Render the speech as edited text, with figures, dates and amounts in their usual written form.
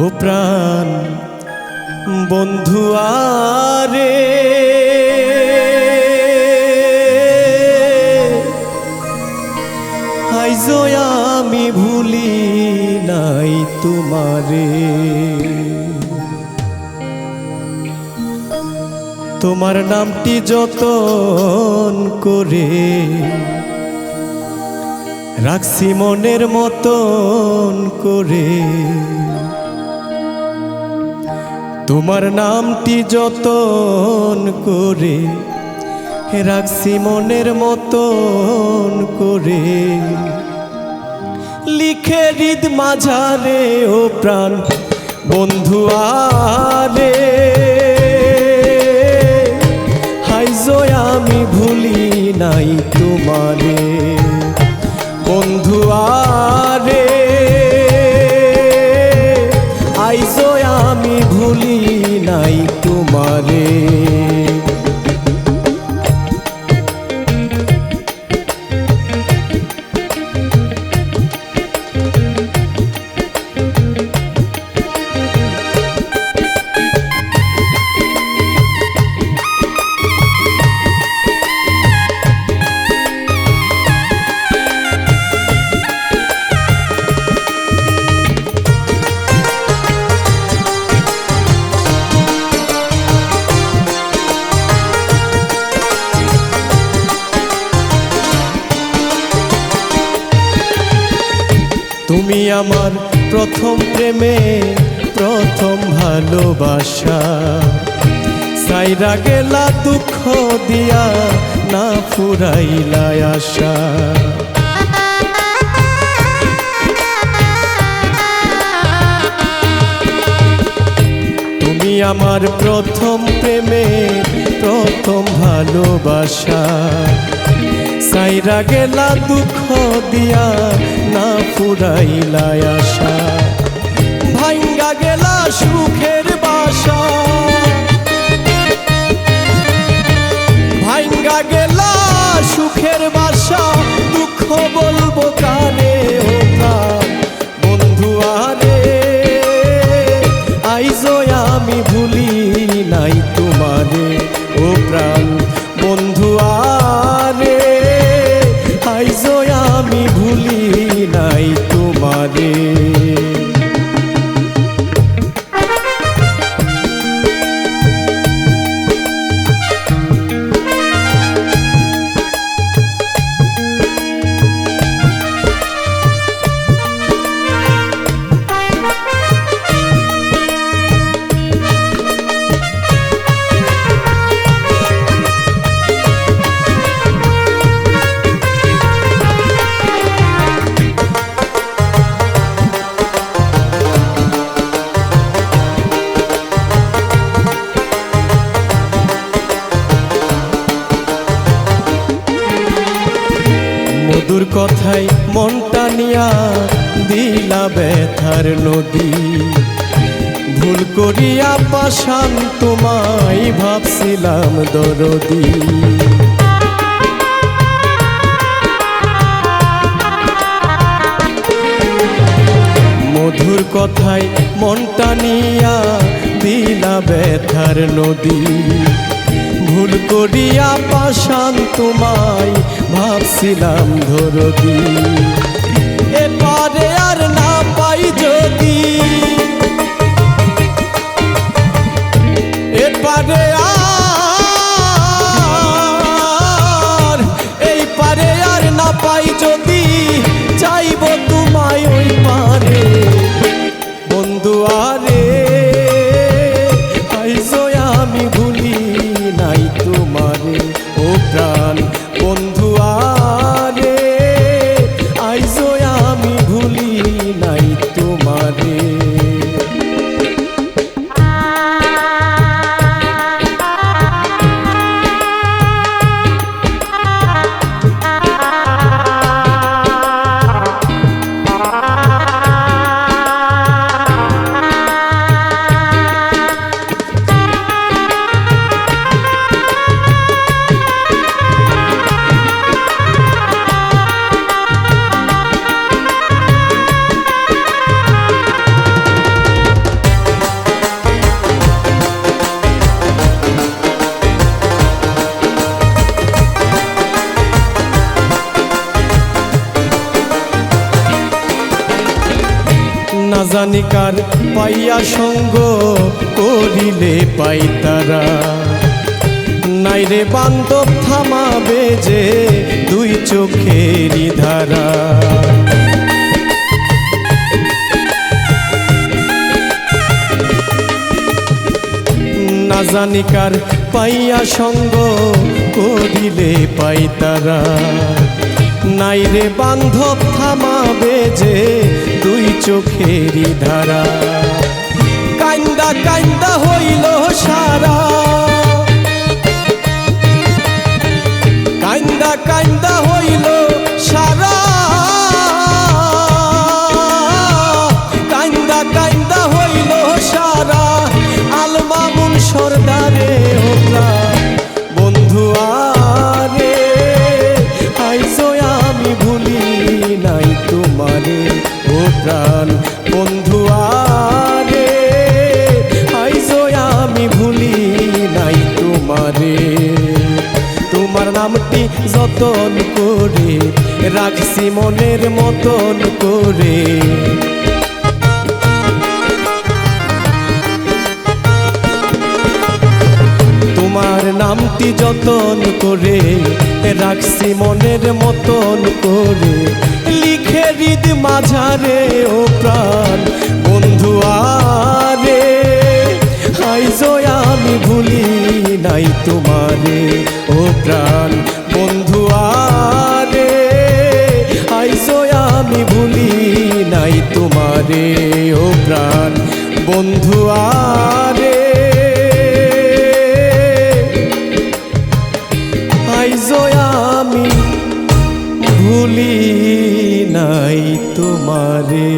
ও প্রাণ বন্ধু আরে আইজো আমি ভুলি নাই তোমারে। তোমার নামটি যতন করে রাখছি মনের মতন করে। তোমার নামটি যতন করে রাখছি মনের মতন করে। লিখে হৃদ মাঝারে ও প্রাণ বন্ধু আরে আইজো আমি ভুলি নাই তোমারে। বন্ধু আরে আইজো আমি ভুলি নাই তোমারে। তুমি আমার প্রথম প্রেমে প্রথম ভালোবাসা। সাইরা গেলা দুঃখ দিয়া না ফুরাইলা আশা। তুমি আমার প্রথম প্রেমে প্রথম ভালোবাসা। সাইরা গেলা দুঃখ দিয়া না ফুরাইলা আশা। ভাঙ্গা গেলা সুখের বাসা। ভাঙ্গা গেলা সুখের বাসা। দুঃখ বলবো কারে ও প্রাণ বন্ধু আরে আইজো আমি ভুলি নাই তোমারে। ও প্রাণ বন্ধু আরে আইজো আমি ভুলি নাই তোমারে। মধুর কথায় মনটা নিয়া দিলা ব্যথার নদী। ভুল করিয়া পাশান তোমায় ভাবছিলাম দরদি। মধুর কথায় মনটা নিয়া দিলা ব্যথার নদী। ভুল করিয়া পাশান তোমায় ভাবছিলাম দরদি। এপারে আর না পাই যদি এপারে আর এই পারে আর না পাই যদি চাইব তোমায় ওই পারে বন্ধু আরে আইজো আমি ভুলি নাই তোমারে। ও প্রাণ বন্ধু আরে আইজো আমি ভুলি নাই তোমারে। না জানি কার পাইয়া সঙ্গ করিলে পাই তারা। নাই রে বান্ধব থামাবে যে দুই চোখেরই ধারা। না জানি কার পাইয়া সঙ্গ করিলে পাই তারা। নাই রে বান্ধব থামাবে যে দুই চোখেরই ধারা। কান্দা কান্দা হইল সারা, কান্দা কান্দা হইল সারা, কান্দা কান্দা হইল সারা। আল মামুন সর্দারে ও প্রাণ বন্ধু আরে, আইজো আমি ভুলি নাই তোমারে ও প্রাণ বন্ধু আরে, আইজো আমি ভুলি নাই তোমারে। তোমার নামটি যতন করে রাখছি মনের মতন করে। তোমার নামটি যতন করে রাখছি মনের মতন করে। লিখে হৃদ মাঝারে ও প্রাণ বন্ধু আরে, আইজো আমি ভুলি নাই তোমারে ও প্রাণ বন্ধু আরে, আইজো আমি ভুলি নাই তোমারে ও প্রাণ বন্ধু আরে, আইজো আমি ভুলি নাই তোমারে।